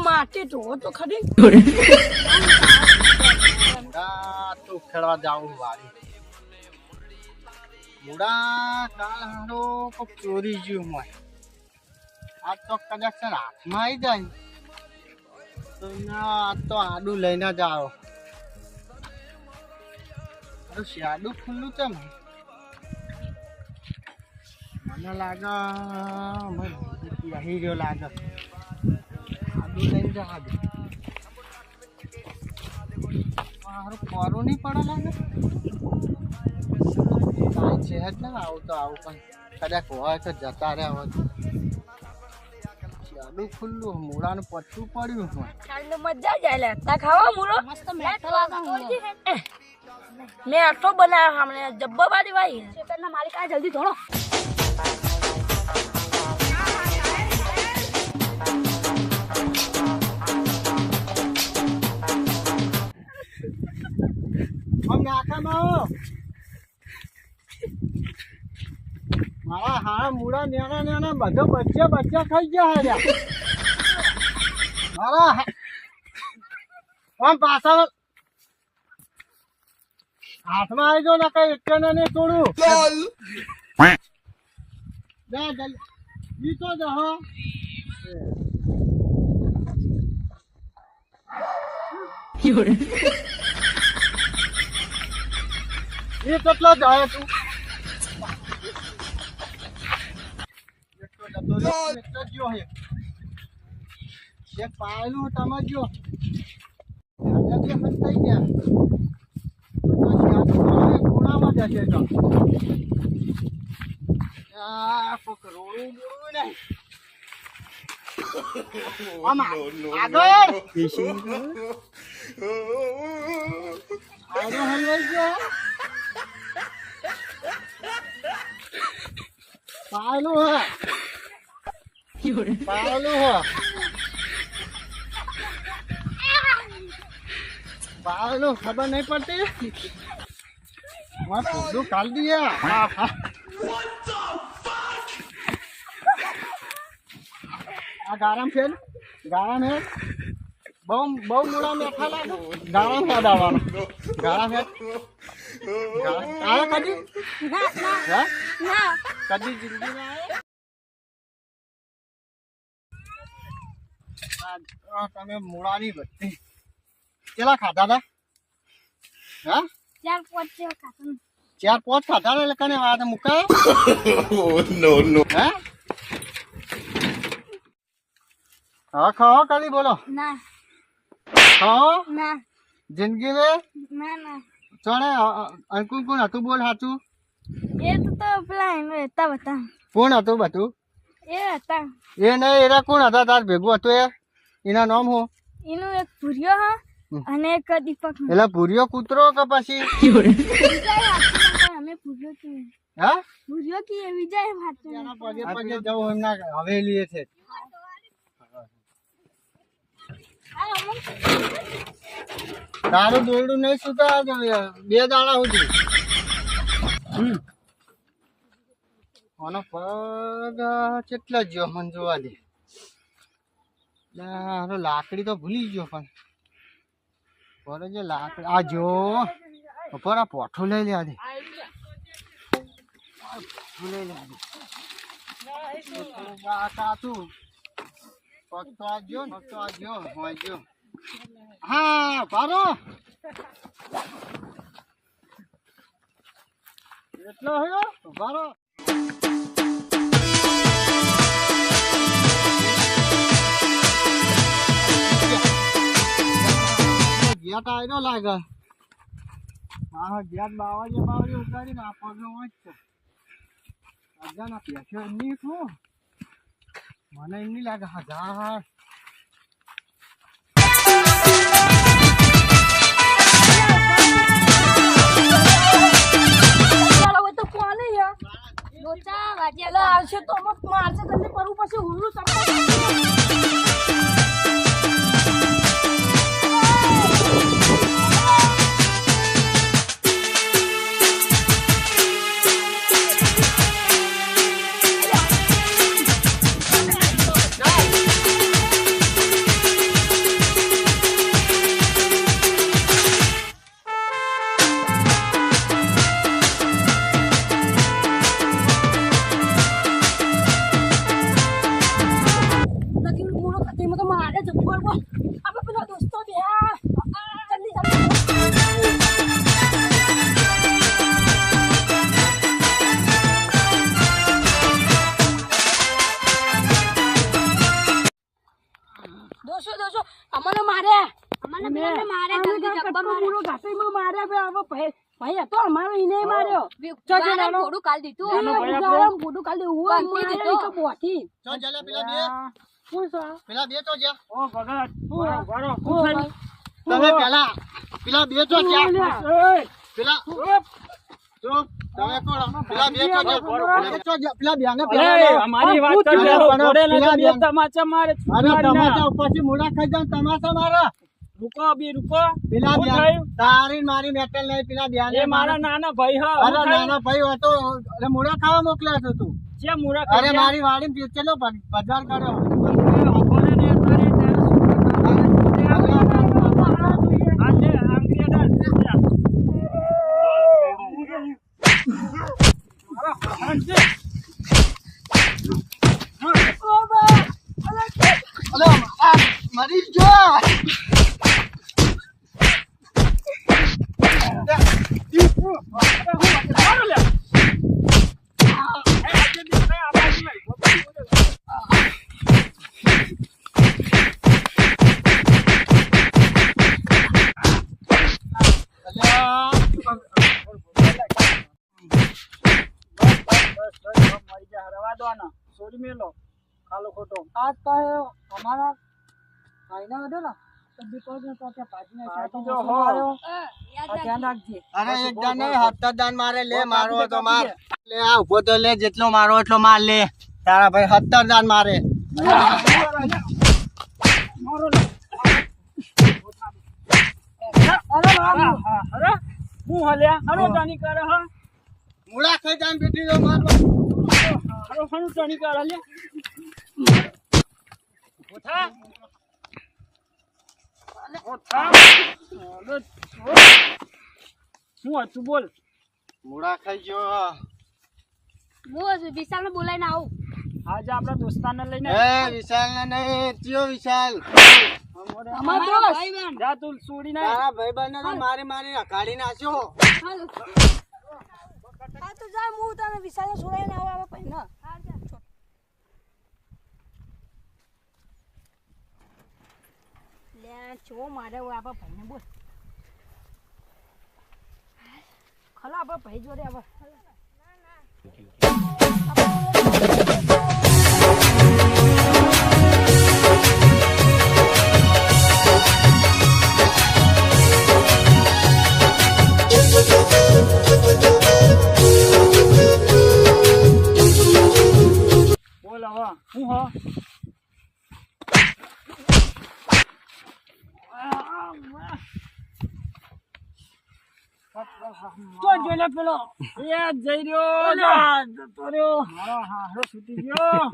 માટી તો તો ખરી તો ખેડવા જાવું વાળી મુડા કાલ હારો કોક ચોરી ગયું મોય આ તો કદાચ સર હાથમાં આવી જાય તો ના તો આડું લઈને જ આવો આડું ખુલ્લું છે મને લાગે રહી રહ્યો લાગે લઈને જવા દે મારું ખોરું નહીં પડે લાગે કાંઈ છે જ ને આવું તો આવું પણ કદાચ હોય તો જતા રહ્યા હોય ચાલું ખુલ્લું મૂળાનું પચ્ચું પડ્યું હોય મજા જાય લેતા ખાવા મૂળો મસ્ત મેઠો લાગે મેઠો બનાવ્યો હમણે જબ્બર વાળી ભાઈ ખેતરના માલિક આ જલ્દી ધોળો મારા હા મૂળા નેના નેના બધો બચ્ચા ખાઈ ગયા હે મારા આમ પાછળ હાથમાં આવી જો ને કઈ એક ને તોડું જીતો જ હો એ કેટલો જાય તું એક પાયેલું તમે જો થઈ ગયા ખૂણામાં જશે તો કોક રોડું બોડું નહીં આગળ હલવાઈ ગયો પાયેલું હે પાયેલું ખબર નહીં પડતી પૂરું કાઢ દિયા આ ગારામ છે ગારામ હે બહુ મોડા મેઠા લાગે ગારામ યાદ આવવાનું ગારામ હે કદી કદી જિંદગી તમે મૂળાની બધી કેટલા ખાધા હતા હા 4-5 ખાધા એટલે કને વાત મુકા નો હે હા ખાઓ કદી બોલો ના ખાઓ ના જિંદગી મે ના ચણે અંકુલ કોણ હતું બોલ સાચું એ તો પેલા હતા બતા કોણ હતું બધું એ હતા એ નહીં એરા કોણ હતા તાર ભેગું હતું એના નામ હું એનું એક ભૂર્યો હા અને એક દીપક એટલે ભૂર્યો કૂતરો કે પછી અમે ભૂર્યો કે હા ભૂર્યો કે વિજય પગે પગે જવું એમના હવેલી છે તારું દોરડું નહીં સુતા 2 દાડા સુધી આનો પગ કેટલા ગયો મને જોવા દે લાકડી તો ભૂલી ગયો પણ પર જે લાકડી આ જો પર આ પોઠું લઈ લે આજે લઈ લે કાતું પગ તો આજો હા પારો એટલો હયો પારો ગેટ આવ્યો લાગે હા ગેટ બાવાજી ઉગાડીને આ પગનો હોય છે હજારના પૈસા એમની શું મને એમની લાગે 1000 લોચા વાજ્યા આવશે તો મત મારશે તમને પરુ પછી હુલ્લું દોશો અમને માર્યા ભાઈ હતો અમારો એને માર્યો ફોટો કાલ દીધું ફોટો કાલ દીધું ચો જલે પેલા બે તો જા ઓ ભગત તમે પેલા બે તો જા પેલા તો તમે કોણ પેલા બે તો જા પેલા બેને પેલા અમારી વાત કર ઘોડે ને બે તમાચા મારે અરે તમાચા ઉપરથી મોડા ખાઈ જાવ તમાચા મારા રૂકો બી રૂકો પેલા બે તારી મારી મેટલ નહીં પેલા બે એ મારા નાના ભાઈ હા અરે નાના ભાઈ હતો અરે મોડા ખાવા મોકલ્યા છો તું જે મુરા અરે મારી વાડી ચલો બજાર કાઢો ઘોડે ને તારે આજે આંગળીયા મરી ગયો છોડી મેલો ખાલો ખોટો આ તો અમારા ભાઈના હતો ને અરે એક દાન નહીં 70 દાન મારે લે મારો તો માર લે આ ઉભો તો લે જેટલો મારો એટલો માર લે તારા ભાઈ 70 દાન મારે અરે હું હલ્યા હરો જાની કરે હા મુડા ખાઈ જાન બેટી તો મારવા હરો હણું જાની કરે હલ્યા શું હતું બોલ મુડા ખાઈ ગયો હું વિશાલને બોલાઈને આવું આજે આપણા દોસ્તારને લઈને એ વિશાલ ને નહીં ચિયો વિશાલ અમારો ભાઈ જા તું છોડી ના તારા ભાઈબંધ ને મારી અકાડી નાખ્યો હા તો જા હું તને વિશાલને છોડાઈને આવા પછી ના લે ચો મારે આપા ભાઈને બોલ ખલો આપા ભાઈ જોડે આવા બોલ હવે હું હો તો જોલે પેલો એ જઈ રહ્યો જતો રહ્યો મારો હારો છૂટી ગયો